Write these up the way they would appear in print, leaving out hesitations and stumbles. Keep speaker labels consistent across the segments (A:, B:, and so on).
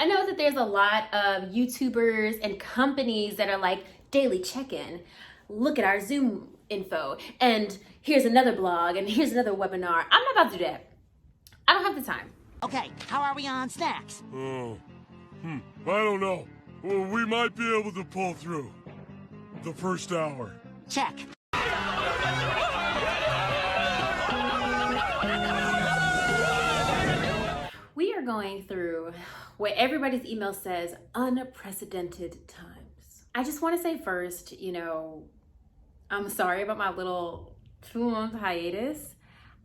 A: I know that there's a lot of YouTubers and companies that are like daily check-in. Look at our Zoom info, and here's another blog, and here's another webinar. I'm not about to do that. I don't have the time.
B: Okay, how are we on snacks?
C: I don't know. Well, we might be able to pull through the first hour.
B: Check.
A: We are going through what everybody's email says, unprecedented times. I just want to say first, I'm sorry about my little 2-month hiatus.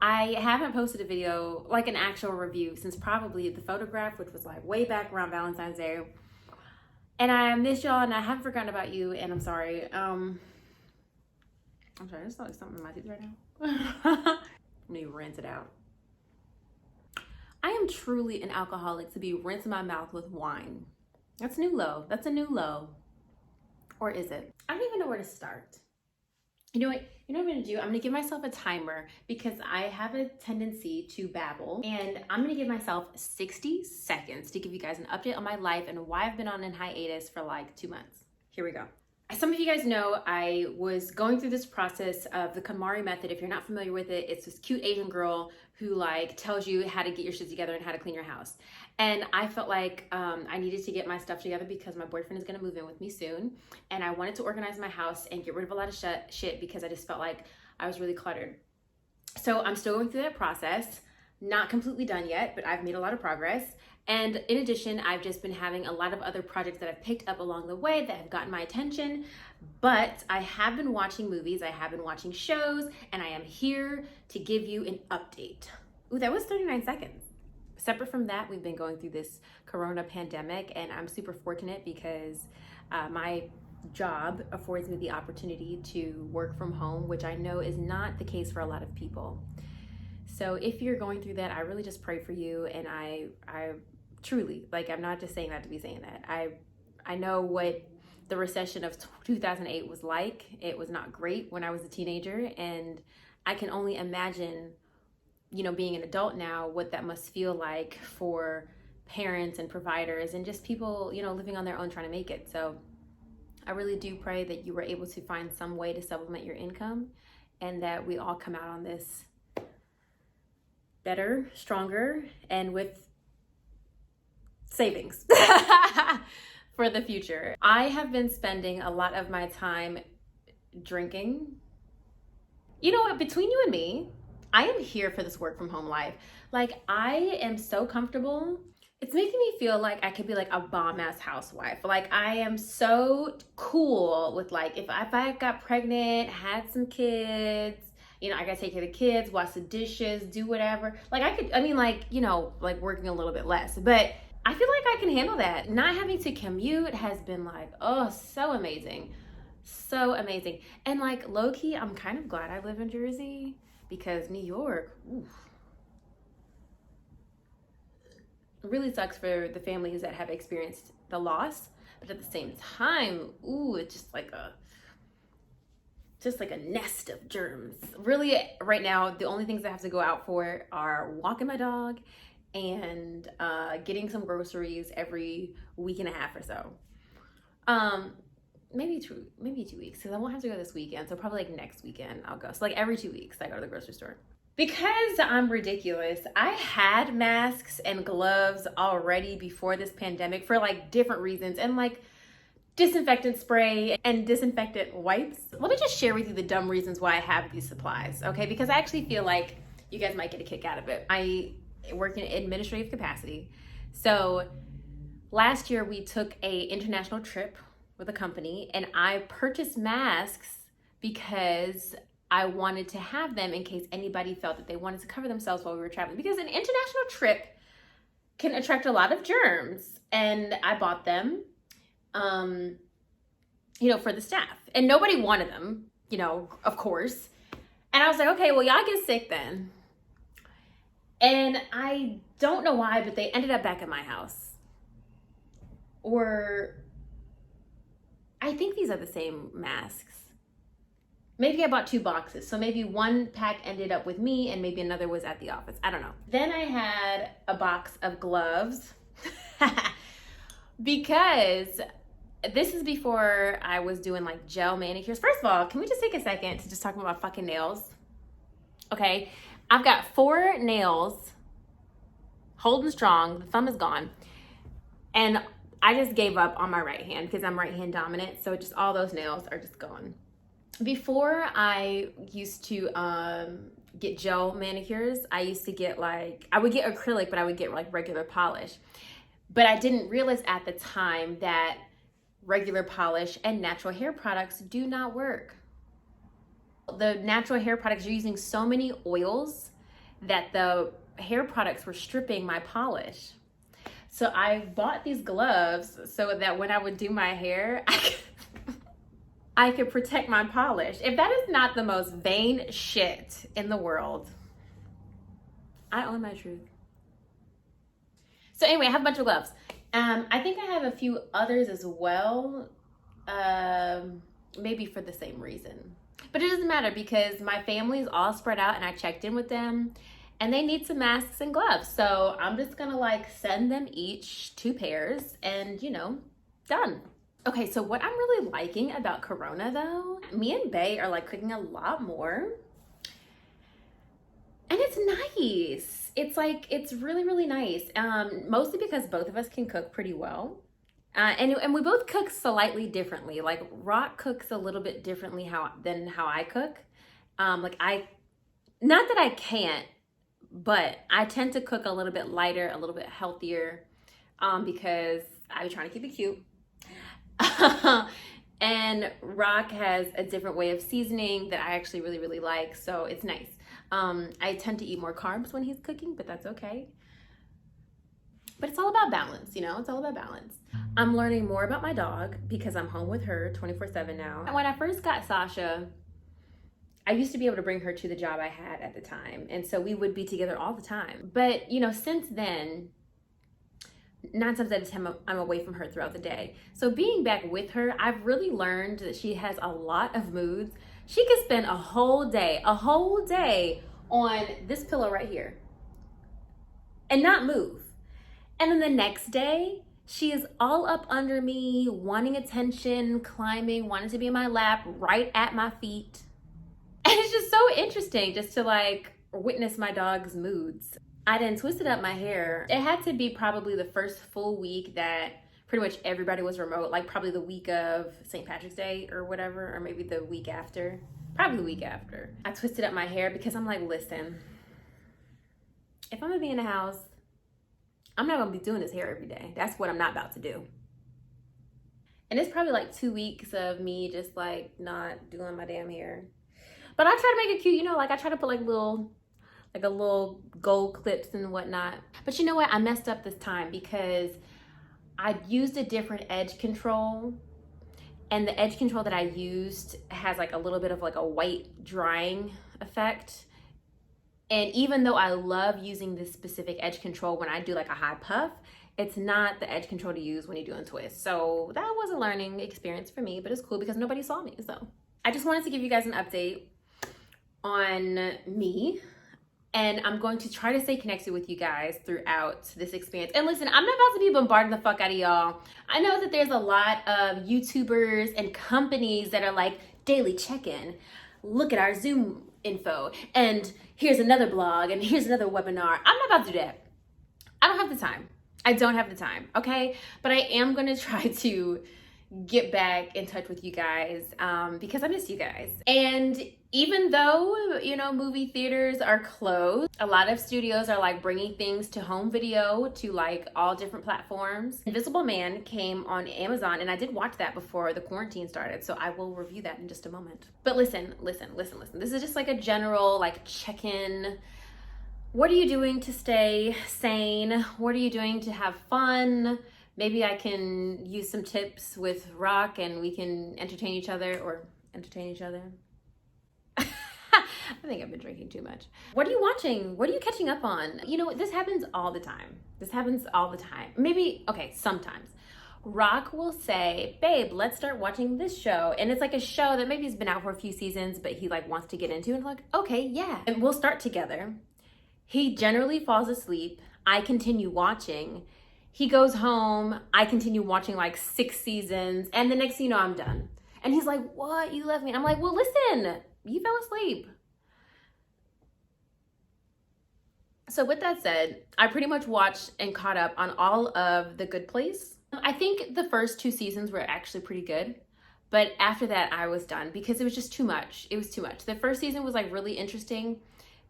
A: I haven't posted a video, like an actual review, since probably the photograph, which was like way back around Valentine's Day. And I miss y'all, and I haven't forgotten about you, and I'm sorry. I'm sorry, there's like something in my teeth right now. Let me rinse it out. I am truly an alcoholic to be rinsing my mouth with wine. That's new low. That's a new low. Or is it? I don't even know where to start. You know what I'm gonna do? I'm gonna give myself a timer because I have a tendency to babble, and I'm gonna give myself 60 seconds to give you guys an update on my life and why I've been on a hiatus for like 2 months. Here we go. As some of you guys know, I was going through this process of the KonMari method. If you're not familiar with it, it's this cute Asian girl who like tells you how to get your shit together and how to clean your house. And I felt like I needed to get my stuff together because my boyfriend is gonna move in with me soon. And I wanted to organize my house and get rid of a lot of shit because I just felt like I was really cluttered. So I'm still going through that process. Not completely done yet, but I've made a lot of progress. And in addition, I've just been having a lot of other projects that I've picked up along the way that have gotten my attention. But I have been watching movies, I have been watching shows, and I am here to give you an update. Ooh, that was 39 seconds. Separate from that, we've been going through this corona pandemic, and I'm super fortunate because my job affords me the opportunity to work from home, which I know is not the case for a lot of people. So if you're going through that, I really just pray for you. And I truly, like, I'm not just saying that to be saying that. I know what the recession of 2008 was like. It was not great when I was a teenager. And I can only imagine, being an adult now, what that must feel like for parents and providers and just people, living on their own trying to make it. So I really do pray that you were able to find some way to supplement your income and that we all come out on this better, stronger, and with savings for the future. I have been spending a lot of my time drinking. You know what? Between you and me, I am here for this work from home life. Like, I am so comfortable. It's making me feel like I could be like a bomb-ass housewife. Like, I am so cool with like, if I got pregnant, had some kids, I gotta take care of the kids, wash the dishes, do whatever. Like like working a little bit less. But I feel like I can handle that. Not having to commute has been like, oh, so amazing. So amazing. And like low-key, I'm kind of glad I live in Jersey because New York, oof. It really sucks for the families that have experienced the loss. But at the same time, it's just like a nest of germs. Really, right now, the only things I have to go out for are walking my dog and getting some groceries every week and a half or so. Maybe 2 weeks, because I won't have to go this weekend. So probably like next weekend I'll go. So like every 2 weeks I go to the grocery store. Because I'm ridiculous, I had masks and gloves already before this pandemic for like different reasons, and like disinfectant spray and disinfectant wipes. Let me just share with you the dumb reasons why I have these supplies, okay? Because I actually feel like you guys might get a kick out of it. I work in administrative capacity. So last year we took a international trip with a company, and I purchased masks because I wanted to have them in case anybody felt that they wanted to cover themselves while we were traveling. Because an international trip can attract a lot of germs, and I bought them for the staff, and nobody wanted them, of course. And I was like, okay, well, y'all get sick then. And I don't know why, but they ended up back at my house. Or I think these are the same masks. Maybe I bought 2 boxes. So maybe one pack ended up with me and maybe another was at the office. I don't know. Then I had a box of gloves because this is before I was doing like gel manicures. First of all, can we just take a second to just talk about my fucking nails? Okay, I've got 4 nails holding strong. The thumb is gone. And I just gave up on my right hand because I'm right hand dominant. So just all those nails are just gone. Before, I used to get gel manicures. I used to get I would get acrylic, but I would get like regular polish. But I didn't realize at the time that regular polish and natural hair products do not work. The natural hair products, you're using so many oils that the hair products were stripping my polish. So I bought these gloves so that when I would do my hair, I could protect my polish. If that is not the most vain shit in the world, I own my truth. So anyway, I have a bunch of gloves. I think I have a few others as well, maybe for the same reason. But it doesn't matter because my family is all spread out and I checked in with them and they need some masks and gloves. So I'm just gonna send them each 2 pairs and done. Okay, so what I'm really liking about Corona though, me and Bae are cooking a lot more. And it's nice. It's really, really nice. Mostly because both of us can cook pretty well. And we both cook slightly differently. Rock cooks a little bit differently than how I cook. Not that I can't, but I tend to cook a little bit lighter, a little bit healthier, because I'm trying to keep it cute. And Rock has a different way of seasoning that I actually really, really like. So it's nice. I tend to eat more carbs when he's cooking, but that's okay. But it's all about balance, it's all about balance. I'm learning more about my dog because I'm home with her 24/7 now. And when I first got Sasha, I used to be able to bring her to the job I had at the time. And so we would be together all the time. But, since then, 9 times out of 10, I'm away from her throughout the day. So being back with her, I've really learned that she has a lot of moods. She could spend a whole day on this pillow right here and not move. And then the next day, she is all up under me, wanting attention, climbing, wanting to be in my lap, right at my feet. And it's just so interesting just to witness my dog's moods. I done twisted up my hair. It had to be probably the first full week that pretty much everybody was remote, probably the week of St. Patrick's Day or whatever, or maybe the week after. Probably the week after. I twisted up my hair because I'm listen, if I'm gonna be in the house, I'm not gonna be doing this hair every day. That's what I'm not about to do. And it's probably 2 weeks of me just not doing my damn hair. But I try to make it cute, I try to put a little gold clips and whatnot. But you know what? I messed up this time because I used a different edge control. And the edge control that I used has a little bit of a white drying effect. And even though I love using this specific edge control when I do a high puff, it's not the edge control to use when you're doing twists. So that was a learning experience for me, but it's cool because nobody saw me. So I just wanted to give you guys an update on me. And I'm going to try to stay connected with you guys throughout this experience. And listen, I'm not about to be bombarding the fuck out of y'all. I know that there's a lot of YouTubers and companies that are daily check-in. Look at our Zoom info. And here's another blog. And here's another webinar. I'm not about to do that. I don't have the time. I don't have the time, okay? But I am going to try to get back in touch with you guys because I miss you guys. And even though, movie theaters are closed, a lot of studios are bringing things to home video to all different platforms. Invisible Man came on Amazon and I did watch that before the quarantine started. So I will review that in just a moment. But listen. This is just a general check-in. What are you doing to stay sane? What are you doing to have fun? Maybe I can use some tips with Rock and we can entertain each other. I think I've been drinking too much. What are you watching? What are you catching up on? This happens all the time. Maybe, okay, sometimes. Rock will say, babe, let's start watching this show. And it's a show that maybe has been out for a few seasons, but he wants to get into. And I'm okay, yeah. And we'll start together. He generally falls asleep. I continue watching. He goes home. I continue watching like 6 seasons. And the next thing you know, I'm done. And he's like, what? You left me? And I'm like, well, listen, you fell asleep. So with that said, I pretty much watched and caught up on all of The Good Place. I think the first 2 seasons were actually pretty good. But after that, I was done because it was just too much. It was too much. The first season was like really interesting.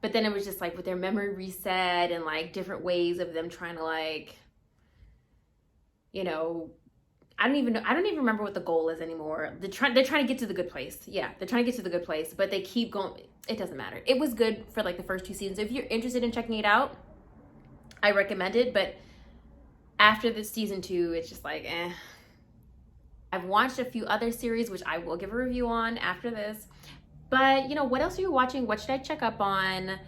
A: But then it was just like with their memory reset and like different ways of them trying to like, you know, I don't even remember what the goal is anymore. They're trying to get to the good place. Yeah, they're trying to get to the good place, but they keep going. It doesn't matter. It was good for like the first 2 seasons. If you're interested in checking it out, I recommend it. But after this season 2, it's just like, eh. I've watched a few other series, which I will give a review on after this. But, you know, what else are you watching? What should I check up on?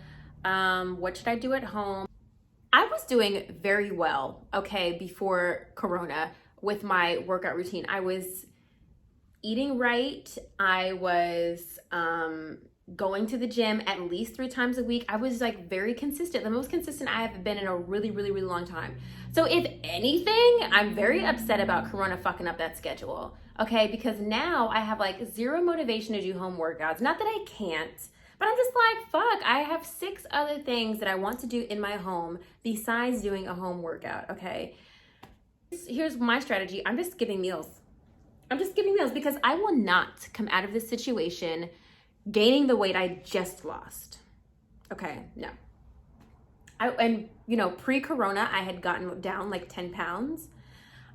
A: What should I do at home? I was doing very well, okay, before Corona with my workout routine. I was eating right. I was going to the gym at least 3 times a week. I was like very consistent, the most consistent I have been in a really, really, really long time. So if anything, I'm very upset about Corona fucking up that schedule, okay? Because now I have like 0 motivation to do home workouts. Not that I can't, but I'm just like, fuck, I have 6 other things that I want to do in my home besides doing a home workout, okay? Here's my strategy. I'm just skipping meals. I'm just skipping meals because I will not come out of this situation gaining the weight I just lost. Okay, no. And you know, pre-corona, I had gotten down like 10 pounds.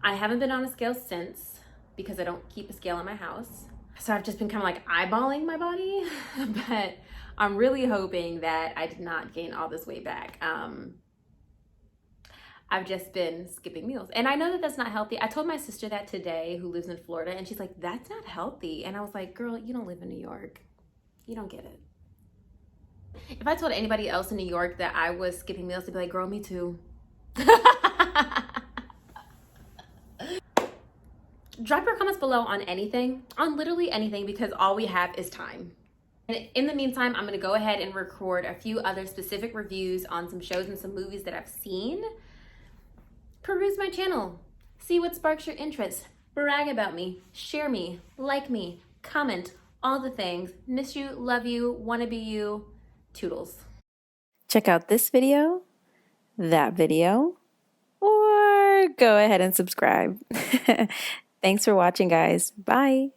A: I haven't been on a scale since because I don't keep a scale in my house. So I've just been kind of like eyeballing my body, but I'm really hoping that I did not gain all this weight back. I've just been skipping meals. And I know that that's not healthy. I told my sister that today, who lives in Florida, and she's like, that's not healthy. And I was like, girl, you don't live in New York. You don't get it. If I told anybody else in New York that I was skipping meals, they'd be like, girl, me too. Drop your comments below on anything, on literally anything, because all we have is time. And in the meantime, I'm gonna go ahead and record a few other specific reviews on some shows and some movies that I've seen. Peruse my channel, see what sparks your interest, brag about me, share me, like me, comment, all the things. Miss you, love you, wanna be you, toodles.
D: Check out this video, that video, or go ahead and subscribe. Thanks for watching, guys. Bye.